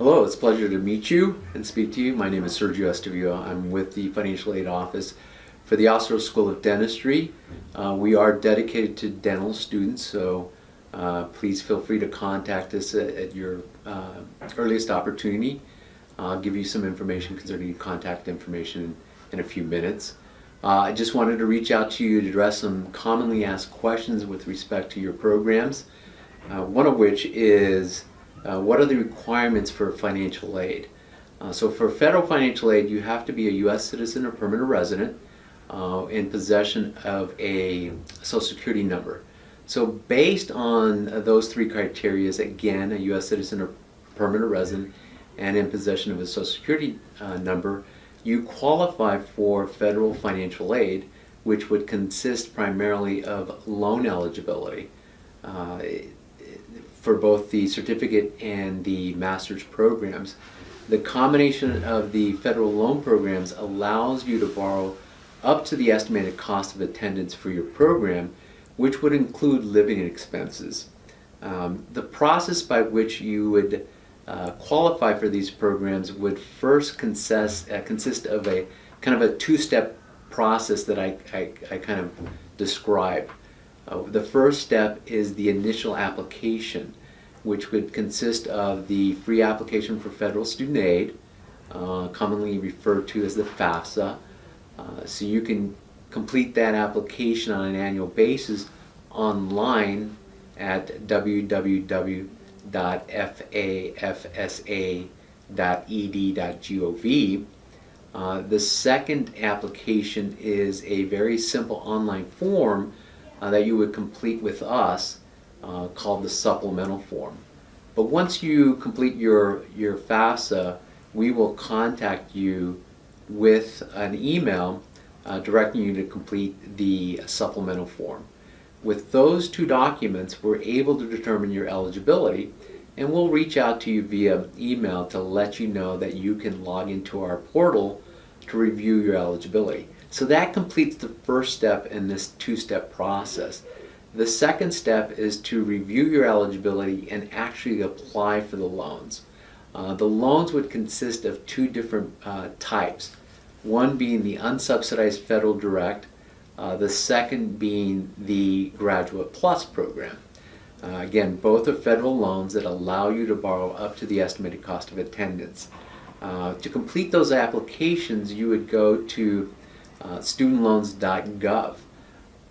Hello, it's a pleasure to meet you and speak to you. My name is Sergio Estevio. I'm with the Financial Aid Office for the Ostrow School of Dentistry. We are dedicated to dental students, so please feel free to contact us at your earliest opportunity. I'll give you some information concerning contact information in a few minutes. I just wanted to reach out to you to address some commonly asked questions with respect to your programs, one of which is what are the requirements for financial aid? So for federal financial aid, you have to be a U.S. citizen or permanent resident in possession of a Social Security number. So based on those three criteria, again, a U.S. citizen or permanent resident and in possession of a Social Security number, you qualify for federal financial aid, which would consist primarily of loan eligibility. For both the certificate and the master's programs. The combination of the federal loan programs allows you to borrow up to the estimated cost of attendance for your program, which would include living expenses. The process by which you would qualify for these programs would first consist of a kind of a two-step process that I kind of described. The first step is the initial application, which would consist of the free application for federal student aid, commonly referred to as the FAFSA. So you can complete that application on an annual basis online at www.fafsa.ed.gov. The second application is a very simple online form that you would complete with us called the supplemental form. But once you complete your FAFSA, we will contact you with an email directing you to complete the supplemental form. With those two documents, we're able to determine your eligibility, and we'll reach out to you via email to let you know that you can log into our portal to review your eligibility. So that completes the first step in this two-step process. The second step is to review your eligibility and actually apply for the loans. The loans would consist of two different types, one being the unsubsidized federal direct, the second being the Graduate Plus program. Again, both are federal loans that allow you to borrow up to the estimated cost of attendance. To complete those applications, you would go to studentloans.gov.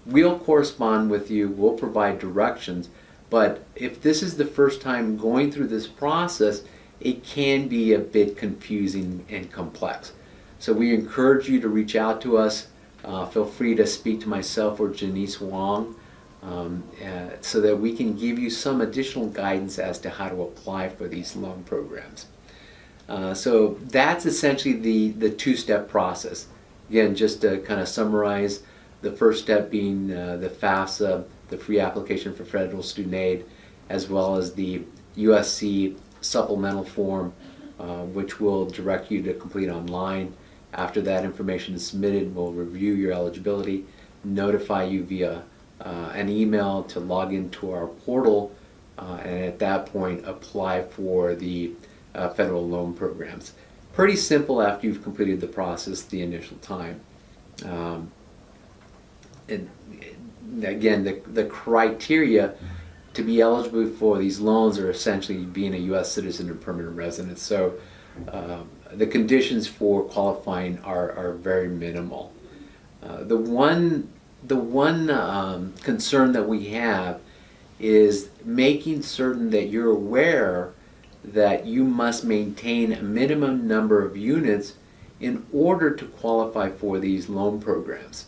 We'll correspond with you, we'll provide directions, but if this is the first time going through this process, it can be a bit confusing and complex. So we encourage you to reach out to us. Feel free to speak to myself or Janice Wong so that we can give you some additional guidance as to how to apply for these loan programs. So that's essentially the two-step process. Again, just to kind of summarize, the first step being the FAFSA, the free application for federal student aid, as well as the USC supplemental form, which will direct you to complete online. After that information is submitted, we'll review your eligibility, notify you via an email to log into our portal, and at that point apply for the federal loan programs. Pretty simple after you've completed the process the initial time. And again, the criteria to be eligible for these loans are essentially being a U.S. citizen or permanent resident. So the conditions for qualifying are very minimal. The one concern that we have is making certain that you're aware that you must maintain a minimum number of units in order to qualify for these loan programs.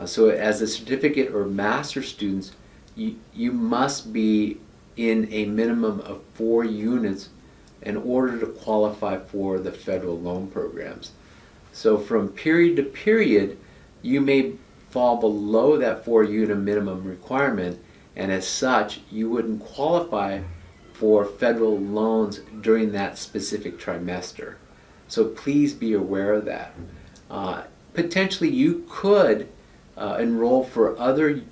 So as a certificate or master students, you must be in a minimum of 4 units in order to qualify for the federal loan programs. So from period to period, you may fall below that 4-unit minimum requirement, and as such, you wouldn't qualify for federal loans during that specific trimester. So please be aware of that. Potentially you could enroll for other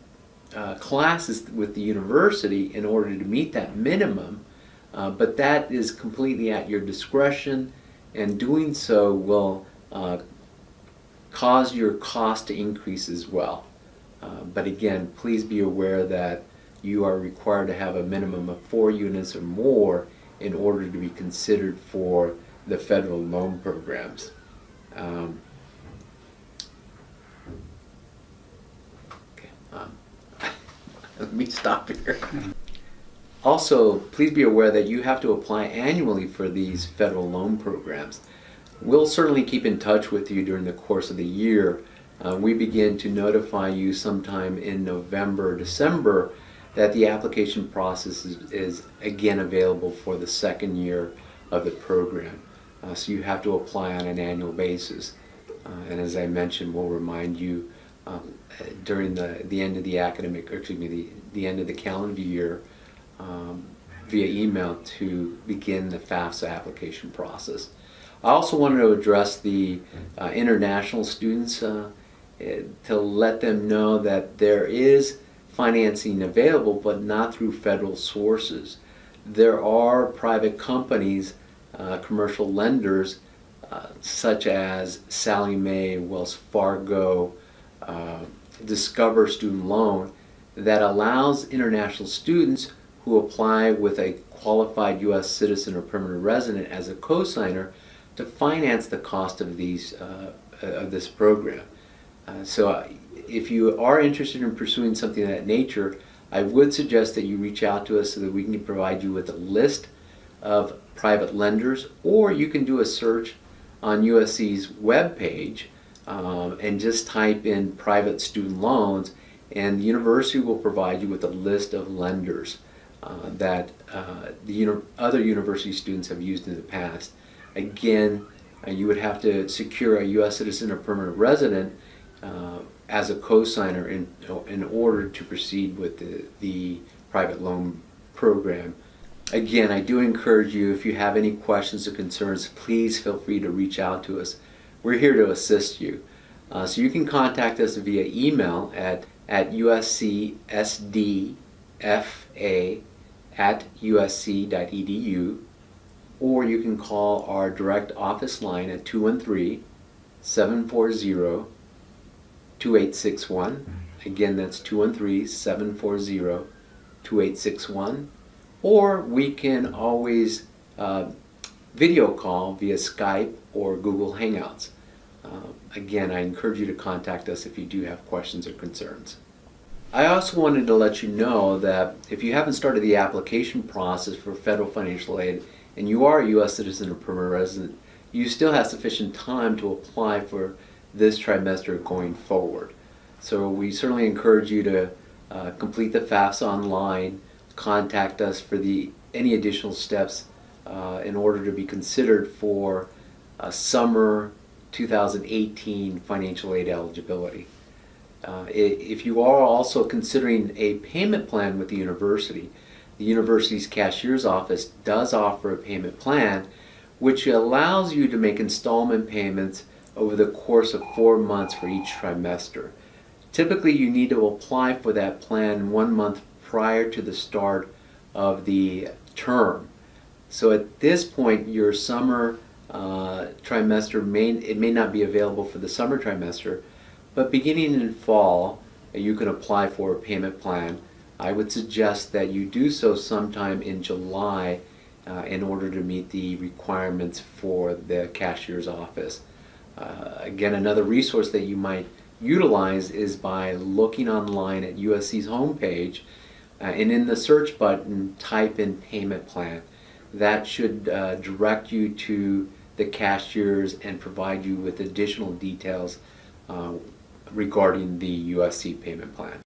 classes with the university in order to meet that minimum, but that is completely at your discretion, and doing so will cause your cost to increase as well. But again, please be aware that you are required to have a minimum of 4 units or more in order to be considered for the federal loan programs. Let me stop here. Also, please be aware that you have to apply annually for these federal loan programs. We'll certainly keep in touch with you during the course of the year. We begin to notify you sometime in November or December that the application process is again available for the second year of the program. So you have to apply on an annual basis. And as I mentioned, we'll remind you during the end of the academic, or excuse me, the end of the calendar year via email to begin the FAFSA application process. I also wanted to address the international students to let them know that there is financing available, but not through federal sources. There are private companies, commercial lenders, such as Sallie Mae, Wells Fargo, Discover Student Loan, that allows international students who apply with a qualified U.S. citizen or permanent resident as a cosigner to finance the cost of this program. So if you are interested in pursuing something of that nature, I would suggest that you reach out to us so that we can provide you with a list of private lenders, or you can do a search on USC's webpage and just type in private student loans, and the university will provide you with a list of lenders that the other university students have used in the past. Again, you would have to secure a U.S. citizen or permanent resident as a cosigner in order to proceed with the private loan program. Again, I do encourage you, if you have any questions or concerns, please feel free to reach out to us. We're here to assist you. So you can contact us via email at uscsdfa@usc.edu, or you can call our direct office line at 213-740-2861. Again, that's 213-740-2861. Or we can always video call via Skype or Google Hangouts. Again, I encourage you to contact us if you do have questions or concerns. I also wanted to let you know that if you haven't started the application process for federal financial aid and you are a U.S. citizen or permanent resident, you still have sufficient time to apply for this trimester going forward. So we certainly encourage you to complete the FAFSA online, contact us for any additional steps in order to be considered for summer 2018 financial aid eligibility. If you are also considering a payment plan with the university's cashier's office does offer a payment plan which allows you to make installment payments over the course of 4 months for each trimester. Typically, you need to apply for that plan 1 month prior to the start of the term. So at this point, your summer trimester may not be available for the summer trimester, but beginning in fall, you can apply for a payment plan. I would suggest that you do so sometime in July in order to meet the requirements for the cashier's office. Again, another resource that you might utilize is by looking online at USC's homepage and in the search button type in payment plan. That should direct you to the cashiers and provide you with additional details regarding the USC payment plan.